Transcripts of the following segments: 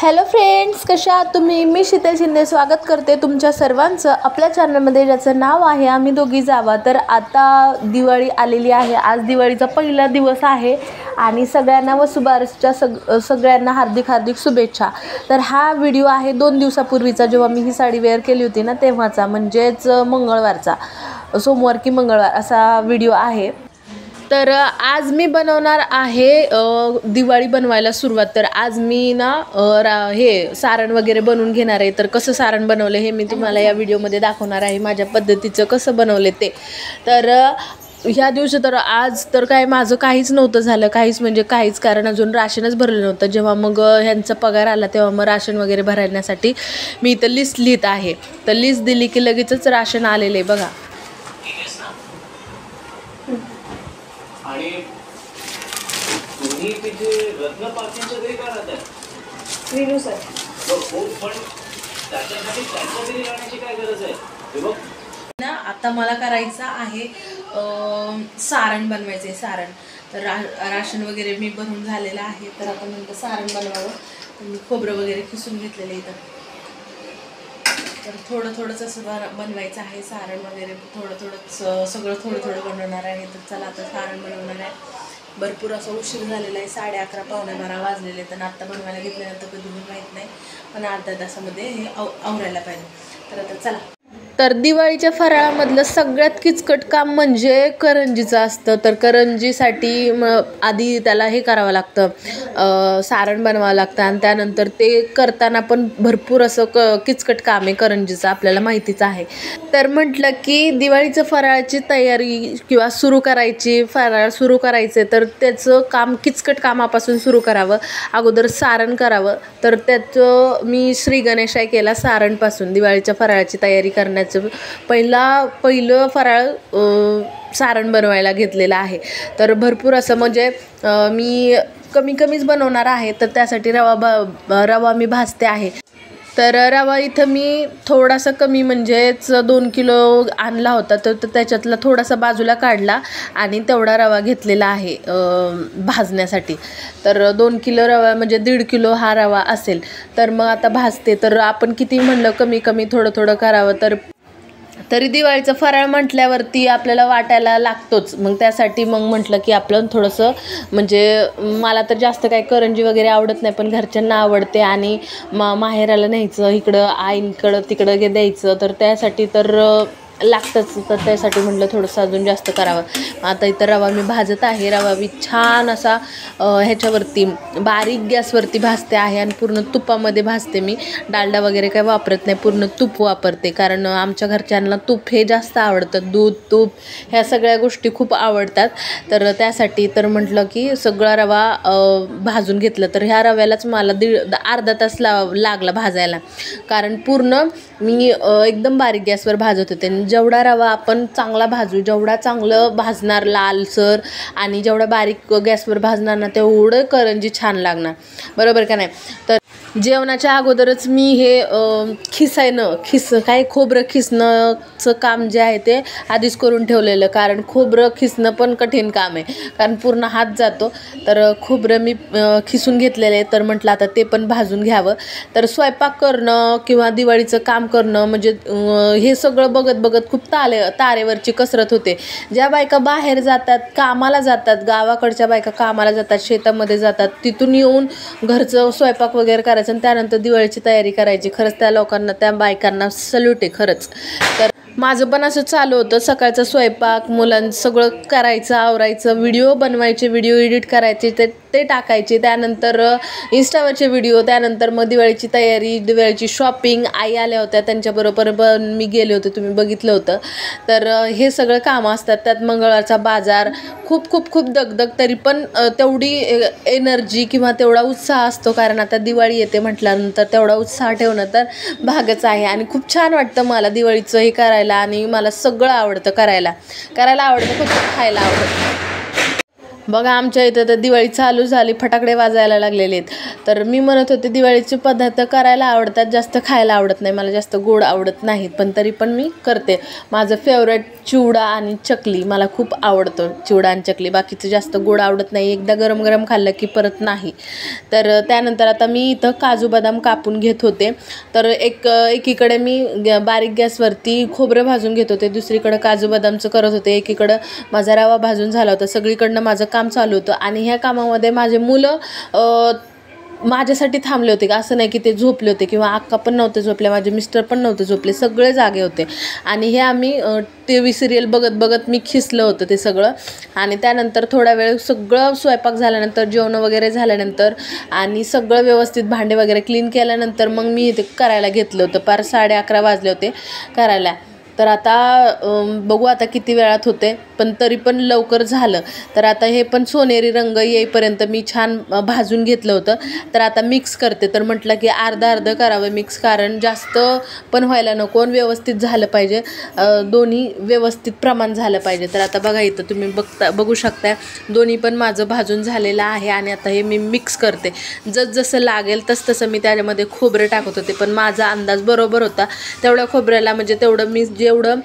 Hello friends, कशा आहात तुम्ही? मी शीतल शिंदे स्वागत करते तुमच्या सर्वांचं आपल्या चॅनलमध्ये, ज्याचं नाव आहे आम्ही दोघी जावा. तर आता दिवाळी आलेली आहे. आज दिवाळीचा पहिला दिवस आहे आणि सगळ्यांना वसुबारसच्या सगळ्यांना हार्दिक हार्दिक शुभेच्छा. तर हा व्हिडिओ आहे 2 दिवसापूर्वीचा, जेव्हा मी ही साडी वेअर केली होती ना तेव्हाचा, म्हणजेच मंगळवारचा, सोमवार की मंगळवार असा व्हिडिओ आहे. तर आज मी बनवणार आहे दिवाळी बनवायला सुरुवात. तर आज मी ना हे सारण वगैरे बनवून घेणार आहे. तर कसं सारण बनवलं हे मी तुम्हाला या व्हिडिओमध्ये दाखवणार आहे, माझ्या पद्धतीचं कसं बनवले ते. तर ह्या दिवशी तर आज तर काय माझं काहीच नव्हतं झालं, काहीच म्हणजे काहीच, कारण अजून राशनच भरलं नव्हतं. जेव्हा मग ह्यांचा पगार आला तेव्हा मग राशन वगैरे भरण्यासाठी मी इथं लिस्ट लिहित आहे. तर लिस्ट दिली की लगेचच राशन आलेलं आहे बघा. आणि तुम्ही तिथे रत्न पार्किंगच्या घरी का राहताय? विनू सर. हो, पण त्याच्यासाठी त्यांच्या घरी राहण्याची काय गरज आहे? हे बघ ना, आता मला करायचं आहे सारण बनवायचं आहे. सारण तर राशन वगैरे मी बनवून झालेलं आहे. तर आता नंतर सारण बनवावं. तर मी खोबरं वगैरे खिसून घेतलेलं इथं. तर थोडंच असं बनवायचं आहे सारण वगैरे, थोडं सगळं थोडं बनवणार आहे. तर चला आता सारण बनवणार आहे. भरपूर असं उशीर झालेला आहे, 11:30 पावणे 12 वाजलेले. तर आत्ता बनवायला घेतल्यानंतर कधी मी माहीत नाही, पण अर्ध्या तासामध्ये हे आवरायला पाहिजे. तर आता चला. तर दिवाळीच्या फराळामधलं सगळ्यात किचकट काम म्हणजे करंजीचं असतं. तर करंजीसाठी आधी त्याला हे करावं लागतं, सारण बनवावं लागतं, आणि त्यानंतर ते करताना पण भरपूर असं किचकट काम आहे करंजीचं, आपल्याला माहितीच आहे. तर म्हटलं की दिवाळीचं फराळाची तयारी किंवा फराळ सुरू करायचे, तर त्याचं काम किचकट कामापासून सुरू करावं. अगोदर सारण करावं. तर त्याचं मी श्री गणेशाय केला सारणपासून. दिवाळीच्या फराळाची तयारी करण्याचं पहिलं फराळ सारण बनवायला घेतलेलं आहे. तर भरपूर असं म्हणजे मी कमीच बनवणार आहे. तर त्यासाठी रवा मी भाजते आहे. तर रवा इथं मी थोडासा कमी, म्हणजेच 2 किलो आणला होता. तर त्याच्यातला थोडासा बाजूला काढला आणि तेवढा रवा घेतलेला आहे भाजण्यासाठी. तर 2 किलो रवा म्हणजे 1.5 किलो हा रवा असेल. तर मग आता भाजते. तर आपण किती म्हणलं कमी थोडं करावं, तरी दिवाळीचं फराळ म्हटल्यावरती आपल्याला वाटायला लागतोच. मग त्यासाठी मग म्हटलं की आपलं थोडंसं, म्हणजे मला तर जास्त काही करंजी वगैरे आवडत नाही, पण घरच्यांना आवडते आणि माहेराला न्यायचं, इकडं आईंकडं तिकडं द्यायचं, तर त्यासाठी तर लागतंच. तर त्यासाठी म्हटलं थोडंसं अजून जास्त करावं. आता इथं रवा मी भाजत आहे. रवा मी छान असा ह्याच्यावरती बारीक गॅसवरती भाजते आहे आणि पूर्ण तुपामध्ये भाजते. मी डालडा वगैरे काही वापरत नाही, पूर्ण तूप वापरते, कारण आमच्या घरच्यांना तूप हे जास्त आवडतं. दूध, तूप ह्या सगळ्या गोष्टी खूप आवडतात. तर त्यासाठी तर म्हटलं की सगळा रवा भाजून घेतलं. तर ह्या रव्यालाच मला अर्धा तास लागला भाजायला, कारण पूर्ण मी एकदम बारीक गॅसवर भाजत होते. जेवढा रवा आपण चांगला भाजू, जेवढा चांगलं भाजणार लालसर आणि जेवढा बारीक गॅसवर भाजणार ना, तेवढं करंजी छान लागणार, बरोबर का नाही? तर जेवणाच्या अगोदरच मी हे खोबरं खिसणंचं काम जे आहे ते आधीच करून ठेवलेलं, कारण खोबरं खिसणं पण कठीण काम आहे, कारण पूर्ण हात जातो. तर खोबरं मी खिसून घेतलेलं आहे. तर म्हटलं आता ते पण भाजून घ्यावं. तर स्वयंपाक करणं किंवा दिवाळीचं काम करणं म्हणजे हे सगळं बघत खूप तारेवरची कसरत होते. ज्या बायका बाहेर जातात, कामाला जातात, गावाकडच्या बायका कामाला जातात, शेतामध्ये जातात, तिथून येऊन घरचं स्वयंपाक वगैरे करायचं आणि त्यानंतर दिवाळीची तयारी करायची. खरंच त्या लोकांना, त्या बायकांना सल्यूट आहे खरंच. तर माझं पण असं चालू होतं, सकाळचा स्वयंपाक, मुलांचं सगळं करायचं, आवरायचं, व्हिडिओ बनवायचे, व्हिडिओ एडिट करायचे, ते टाकायचे, त्यानंतर इंस्टावरचे व्हिडिओ, त्यानंतर मग दिवाळीची तयारी, दिवाळीची शॉपिंग. आई आल्या होत्या, त्यांच्याबरोबर पण मी गेले होते, तुम्ही बघितलं होतं. तर हे सगळं कामं असतात. त्यात मंगळवारचा बाजार, खूप दगदग, तरी पण तेवढी एनर्जी किंवा तेवढा उत्साह असतो, कारण आता दिवाळी येते म्हटल्यानंतर तेवढा उत्साह ठेवणं तर भागच आहे. आणि खूप छान वाटतं मला दिवाळीचं हे करायला, आणि मला सगळं आवडतं, करायला आवडतं, फक्त खायला आवडतं. बघा आमच्या इथं तर दिवाळी चालू झाली, फटाकडे वाजायला लागलेले आहेत. तर मी म्हणत होते दिवाळीचे पदार्थ करायला आवडतात, जास्त खायला आवडत नाही, मला जास्त गोड आवडत नाहीत, पण तरी पण मी करते. माझं फेवरेट चिवडा आणि चकली मला खूप आवडतं, चिवडा आणि चकली. बाकीचं जास्त गोड आवडत नाही, एकदा गरम गरम खाल्लं की परत नाही. तर त्यानंतर आता मी इथं काजू बदाम कापून घेत होते. तर एकीकडे मी बारीक गॅसवरती खोबरं भाजून घेत होते, दुसरीकडे काजू बदामचं करत होते, एकीकडं माझा रवा भाजून झाला होता. सगळीकडनं माझं काम चालू होतं आणि ह्या कामामध्ये माझे मुलं माझ्यासाठी थांबले होते. असं नाही की ते झोपले होते किंवा अक्का पण नव्हते झोपले, माझे मिस्टर पण नव्हते झोपले, सगळे जागे होते. आणि हे आम्ही TV सिरियल बघत बघत मी खिसलं होतं ते सगळं. आणि त्यानंतर थोडा वेळ सगळं स्वयंपाक झाल्यानंतर, जेवण वगैरे झाल्यानंतर आणि सगळं व्यवस्थित भांडे वगैरे क्लीन केल्यानंतर मग मी ते करायला घेतलं होतं. पार 11:30 वाजले होते करायला. तर आता बघू आता किती वेळात होते, पण तरी पण लवकर झालं. तर आता हे पण सोनेरी रंग येईपर्यंत मी छान भाजून घेतलं होतं. तर आता मिक्स करते. तर म्हटलं की अर्धं करावं मिक्स, कारण जास्त पण व्हायला नको आणि व्यवस्थित झालं पाहिजे, दोन्ही व्यवस्थित प्रमाण झालं पाहिजे. तर आता बघा इथं तुम्ही बघू शकता दोन्ही पण माझं भाजून झालेलं आहे. आणि आता हे मी मिक्स करते. जसं लागेल तसं मी त्याच्यामध्ये खोबरं टाकत होते, पण माझा अंदाज बरोबर होता. तेवढ्या खोबऱ्याला म्हणजे तेवढं मी जेवढं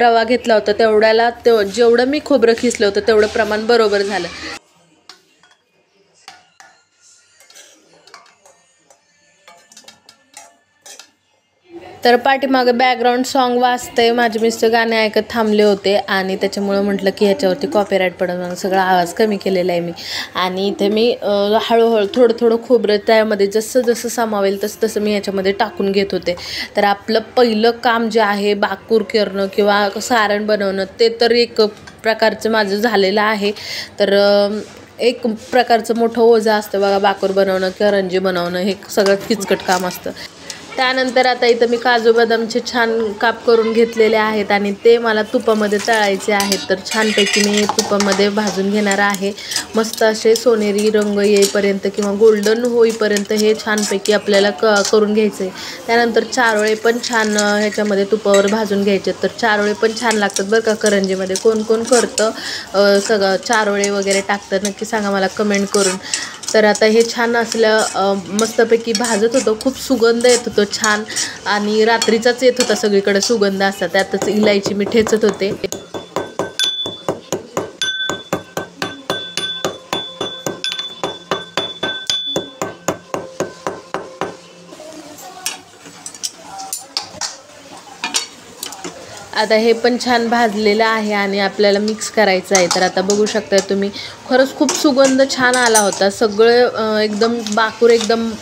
रवा घेतला होता तेवढ्याला जेवढं मी खोबरं खिसलं होतं तेवढं प्रमाण बरोबर झालं. तर पाठीमागं बॅकग्राऊंड सॉन्ग वाजतंय, माझे मिस्टर गाणे ऐकत थांबले होते आणि त्याच्यामुळं म्हटलं की ह्याच्यावरती कॉपीराईट पडत म्हणून सगळा आवाज कमी केलेला आहे मी. आणि इथे मी हळूहळू थोडं खोबरं त्यामध्ये जसं सामावेल तसं मी ह्याच्यामध्ये टाकून घेत होते. तर आपलं पहिलं काम जे आहे बाकूर करणं किंवा सारण बनवणं, ते तर एक प्रकारचं माझं झालेलं आहे. तर एक प्रकारचं मोठं ओझं असतं बघा बाकूर बनवणं, करंजी बनवणं, हे सगळं किचकट काम असतं. त्यानंतर आता इथं मी काजू बदामचे छान काप करून घेतलेले आहेत आणि ते मला तुपामध्ये तळायचे आहेत. तर छानपैकी मी तुपामध्ये भाजून घेणार आहे. मस्त असे सोनेरी रंग येईपर्यंत किंवा गोल्डन होईपर्यंत हे छानपैकी आपल्याला करून घ्यायचं आहे. त्यानंतर चारोळे पण छान ह्याच्यामध्ये तुपावर भाजून घ्यायचे. तर चारोळे पण छान लागतात बरं का करंजीमध्ये. कोण करतं सगळं चारोळे वगैरे टाकतं नक्की सांगा मला कमेंट करून. तर आता हे छान असलं मस्तपैकी भाजत होतं, खूप सुगंध येत होतं छान. आणि रात्रीचाच येत होता सगळीकडे सुगंध असा. त्यातच इलायची मी ठेचत होते. आता हे पण छान भाजलेलं आहे आणि आपल्याला मिक्स करायचं आहे. तर आता बघू शकता तुम्ही, खरंच खूप सुगंध छान आला होता. सगळं एकदम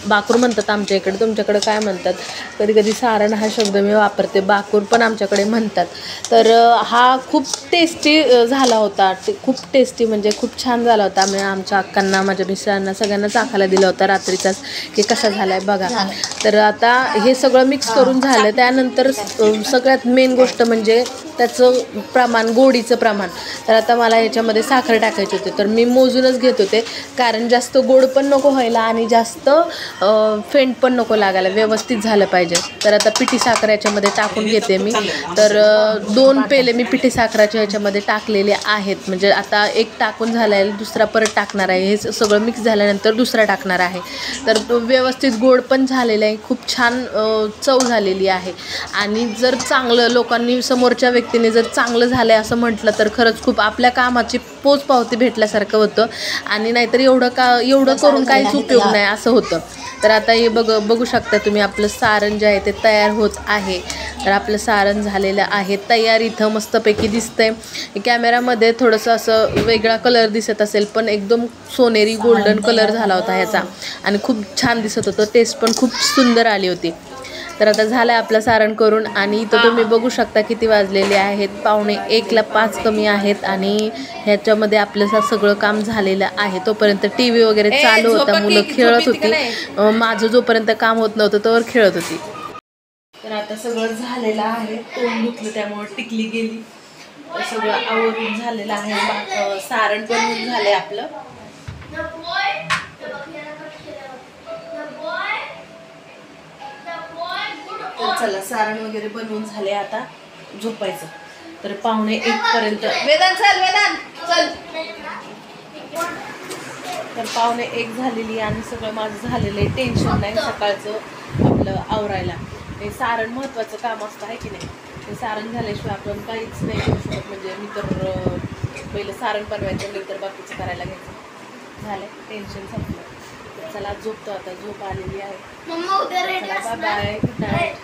बाकूर म्हणतात आमच्या इकडे, तुमच्याकडे काय म्हणतात? कधी कधी सारण हा शब्द मी वापरते, बाकूर पण आमच्याकडे म्हणतात. तर हा खूप टेस्टी झाला होता, खूप टेस्टी म्हणजे खूप छान झाला होता. आम्ही आमच्या अक्कांना, माझ्या मिस्टरांना सगळ्यांना चाखायला दिला होता रात्रीचाच की कसा झाला आहे बघा. तर आता हे सगळं मिक्स करून झालं. त्यानंतर सगळ्यात मेन गोष्ट म्हणजे त्याचं प्रमाण, गोडीचं प्रमाण. तर आता मला याच्यामध्ये साखर टाकायची होती. तर मी मोजूनच घेत होते, कारण जास्त गोड पण नको व्हायला आणि जास्त फेंट पण नको लागायला, व्यवस्थित झालं पाहिजे. तर आता पिठी साखर याच्यामध्ये टाकून घेते मी. तर 2 पेले मी पिठी साखराच्या ह्याच्यामध्ये टाकलेले आहेत. म्हणजे आता एक टाकून झाला आहे, दुसरा परत टाकणार आहे. हे सगळं मिक्स झाल्यानंतर दुसरा टाकणार आहे. तर तो व्यवस्थित गोड पण झालेला आहे, खूप छान चव झालेली आहे. आणि जर चांगलं लोकांनी, समोरच्या व्यक्तीने जर चांगलं झालं आहे असं म्हटलं तर खरंच खूप आपल्या कामाची पोचपावती भेटल्यासारखं होतं. आणि नाहीतर एवढं करून काहीच उपयोग नाही असं होतं. तर आता हे बघू शकता तुम्ही, आपलं सारण जे आहे ते तयार होत आहे. तर आपलं सारण झालेलं आहे तयार. इथं मस्तपैकी दिसतंय. कॅमेरामध्ये थोडंसं असं वेगळा कलर दिसत असेल, पण एकदम सोनेरी गोल्डन कलर झाला होता ह्याचा आणि खूप छान दिसत होतं. टेस्ट पण खूप सुंदर आली होती. तर आता झालं आहे आपलं सारण करून. आणि इथं तुम्ही बघू शकता किती वाजलेले आहेत, 1:45 कमी आहेत. आणि ह्याच्यामध्ये आपलं सगळं काम झालेलं आहे. तोपर्यंत TV वगैरे चालू होता, मुलं खेळत होती. माझं जोपर्यंत काम होत नव्हतं तोवर खेळत होती. तर आता सगळं झालेलं आहे. तोंड धुतलं त्यामुळे टिकली गेली. सगळं आवरून झालेलं आहे. सारण बनवून झालंय आपलं. तर चला, सारण वगैरे बनवून झाले, आता झोपायचं. तर 1:45 पर्यंत वेदांत चल तर 1:45 झालेली आणि सगळं माझं झालेलं आहे. टेन्शन नाही सकाळचं आपलं आवरायला. हे सारण महत्त्वाचं काम असतं आहे की नाही. ते सारण झाल्याशिवाय आपण काहीच नाही करू शकत. म्हणजे मी तर पहिलं सारण बनवायचं नंतर बाकीचं करायला घ्यायचं. झालं टेन्शन संपलं. तर चला झोपतो आता. झोप आलेली आहे. Bye bye. Good night.